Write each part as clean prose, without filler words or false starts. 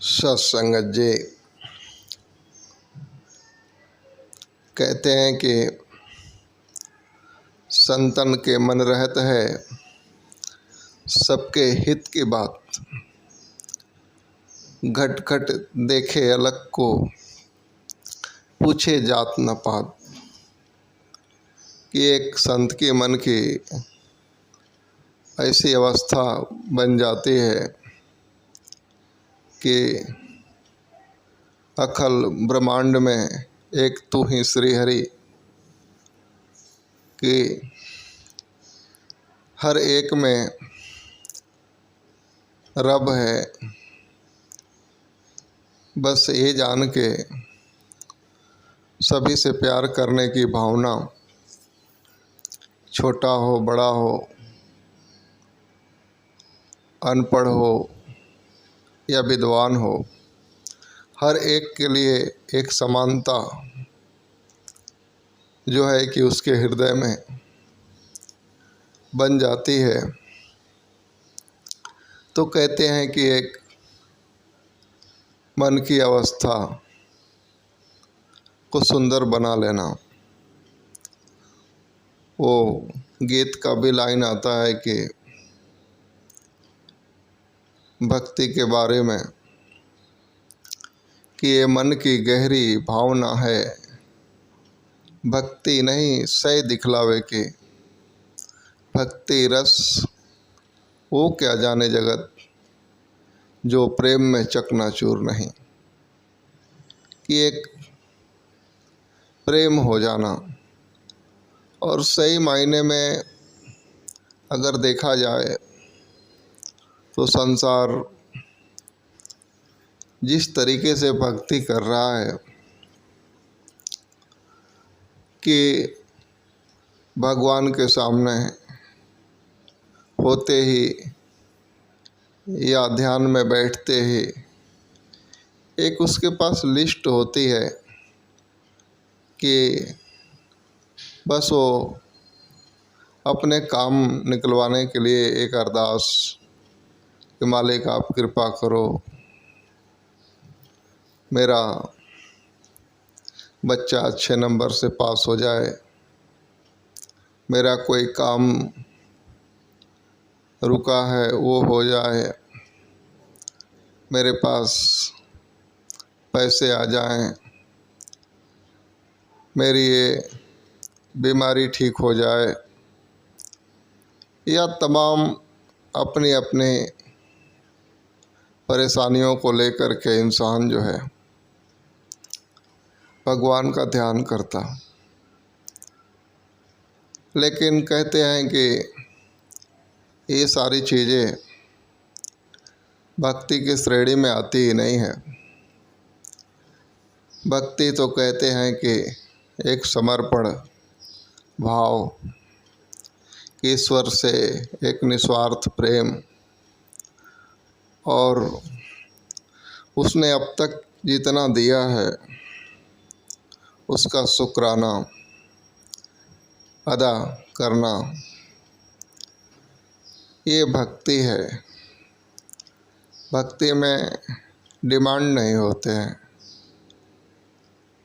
सत्संगत जी कहते हैं कि संतन के मन रहत है सबके हित की बात। घट घट देखे अलग को पूछे जात न पात। कि एक संत के मन की ऐसी अवस्था बन जाती है कि अखल ब्रह्मांड में एक तू ही श्री हरि कि हर एक में रब है। बस ये जान के सभी से प्यार करने की भावना, छोटा हो बड़ा हो, अनपढ़ हो या विद्वान हो, हर एक के लिए एक समानता जो है कि उसके हृदय में बन जाती है। तो कहते हैं कि एक मन की अवस्था को सुंदर बना लेना। वो गीत का भी लाइन आता है कि भक्ति के बारे में कि ये मन की गहरी भावना है, भक्ति नहीं सही दिखलावे की। भक्ति रस वो क्या जाने जगत जो प्रेम में चकनाचूर नहीं। कि एक प्रेम हो जाना। और सही मायने में अगर देखा जाए तो संसार जिस तरीके से भक्ति कर रहा है कि भगवान के सामने होते ही या ध्यान में बैठते ही एक उसके पास लिस्ट होती है कि बस वो अपने काम निकलवाने के लिए एक अरदास कि मालिक आप कृपा करो, मेरा बच्चा अच्छे नंबर से पास हो जाए, मेरा कोई काम रुका है वो हो जाए, मेरे पास पैसे आ जाएं, मेरी ये बीमारी ठीक हो जाए, या तमाम अपनी अपनी परेशानियों को लेकर के इंसान जो है भगवान का ध्यान करता। लेकिन कहते हैं कि ये सारी चीज़ें भक्ति की श्रेणी में आती ही नहीं है। भक्ति तो कहते हैं कि एक समर्पण भाव, ईश्वर से एक निस्वार्थ प्रेम, और उसने अब तक जितना दिया है उसका शुक्राना अदा करना, ये भक्ति है। भक्ति में डिमांड नहीं होते हैं।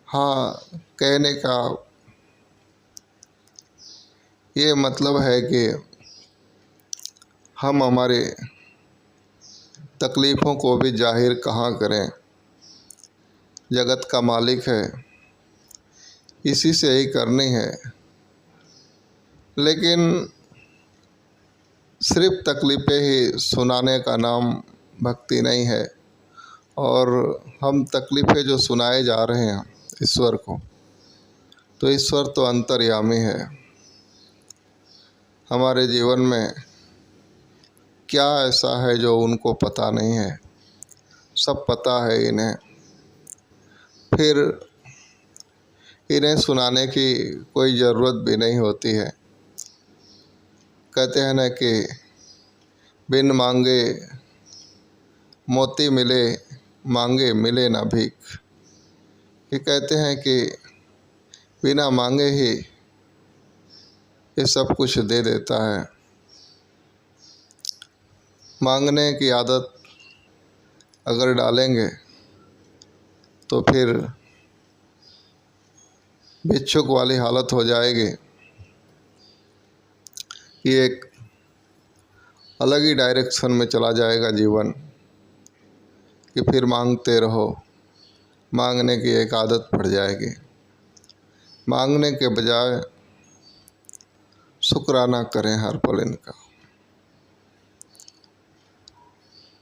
हाँ, कहने का ये मतलब है कि हम हमारे तकलीफ़ों को भी जाहिर कहाँ करें। जगत का मालिक है, इसी से ही करनी है। लेकिन सिर्फ तकलीफ़ें ही सुनाने का नाम भक्ति नहीं है। और हम तकलीफ़ें जो सुनाए जा रहे हैं ईश्वर को, तो ईश्वर तो अंतर्यामी है। हमारे जीवन में क्या ऐसा है जो उनको पता नहीं है? सब पता है इन्हें। फिर इन्हें सुनाने की कोई ज़रूरत भी नहीं होती है। कहते हैं ना कि बिन मांगे मोती मिले, मांगे मिले ना भीख। कि कहते हैं कि बिना मांगे ही ये सब कुछ दे देता है। मांगने की आदत अगर डालेंगे तो फिर भिक्षुक वाली हालत हो जाएगी कि एक अलग ही डायरेक्शन में चला जाएगा जीवन, कि फिर मांगते रहो, मांगने की एक आदत पड़ जाएगी। मांगने के बजाय शुक्राना करें हर पल इनका।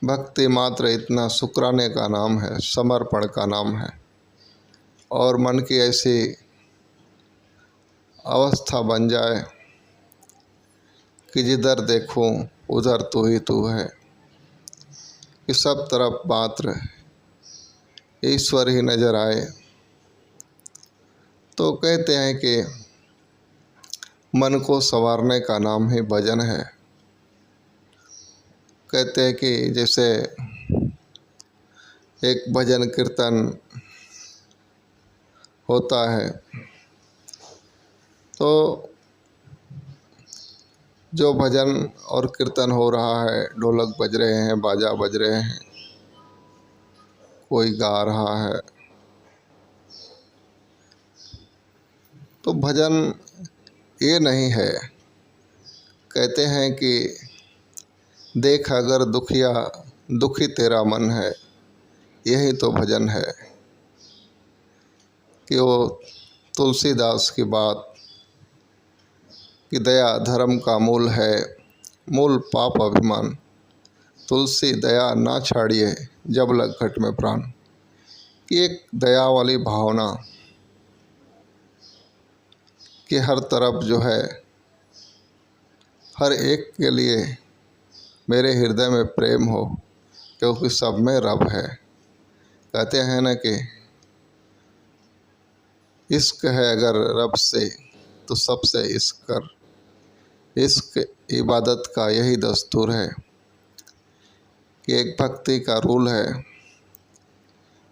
भक्ति मात्र इतना शुक्राने का नाम है, समर्पण का नाम है। और मन की ऐसी अवस्था बन जाए कि जिधर देखूं उधर तू ही तू है, कि सब तरफ मात्र ईश्वर ही नज़र आए। तो कहते हैं कि मन को संवारने का नाम ही भजन है। कहते हैं कि जैसे एक भजन कीर्तन होता है तो जो भजन और कीर्तन हो रहा है, ढोलक बज रहे हैं, बाजा बज रहे हैं, कोई गा रहा है, तो भजन ये नहीं है। कहते हैं कि देख अगर दुखिया दुखी तेरा मन है, यही तो भजन है। कि वो तुलसीदास की बात कि दया धर्म का मूल है, मूल पाप अभिमान, तुलसी दया ना छाड़िए जब लग घट में प्राण। कि एक दया वाली भावना कि हर तरफ जो है, हर एक के लिए मेरे हृदय में प्रेम हो, क्योंकि सब में रब है। कहते हैं ना कि इश्क है अगर रब से तो सबसे इश्क कर। इश्क इबादत का यही दस्तूर है कि एक भक्ति का रूल है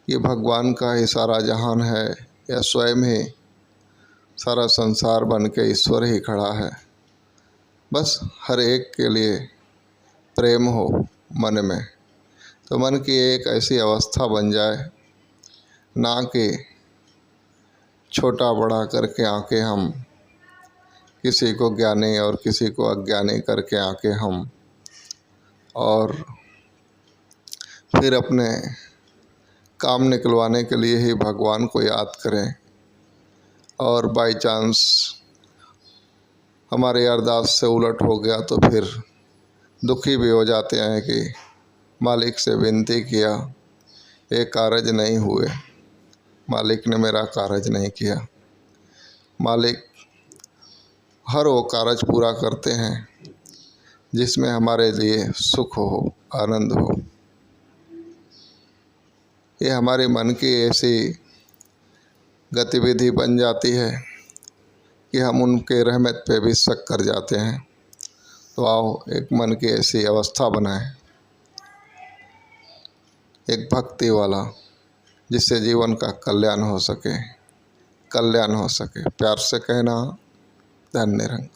कि भगवान का ही सारा जहान है, या स्वयं ही सारा संसार बन के ईश्वर ही खड़ा है। बस हर एक के लिए प्रेम हो मन में, तो मन की एक ऐसी अवस्था बन जाए, ना कि छोटा बड़ा करके आके हम किसी को ज्ञानी और किसी को अज्ञानी करके आके हम और फिर अपने काम निकलवाने के लिए ही भगवान को याद करें, और बाय चांस हमारे अरदास से उलट हो गया तो फिर दुखी भी हो जाते हैं कि मालिक से विनती किया, ये कारज नहीं हुए, मालिक ने मेरा कारज नहीं किया। मालिक हर वो कारज पूरा करते हैं जिसमें हमारे लिए सुख हो, आनंद हो। ये हमारे मन की ऐसी गतिविधि बन जाती है कि हम उनके रहमत पे भी शक कर जाते हैं। तो आओ एक मन की ऐसी अवस्था बनाएं, एक भक्ति वाला, जिससे जीवन का कल्याण हो सके, कल्याण हो सके। प्यार से कहना, धन्य रंग।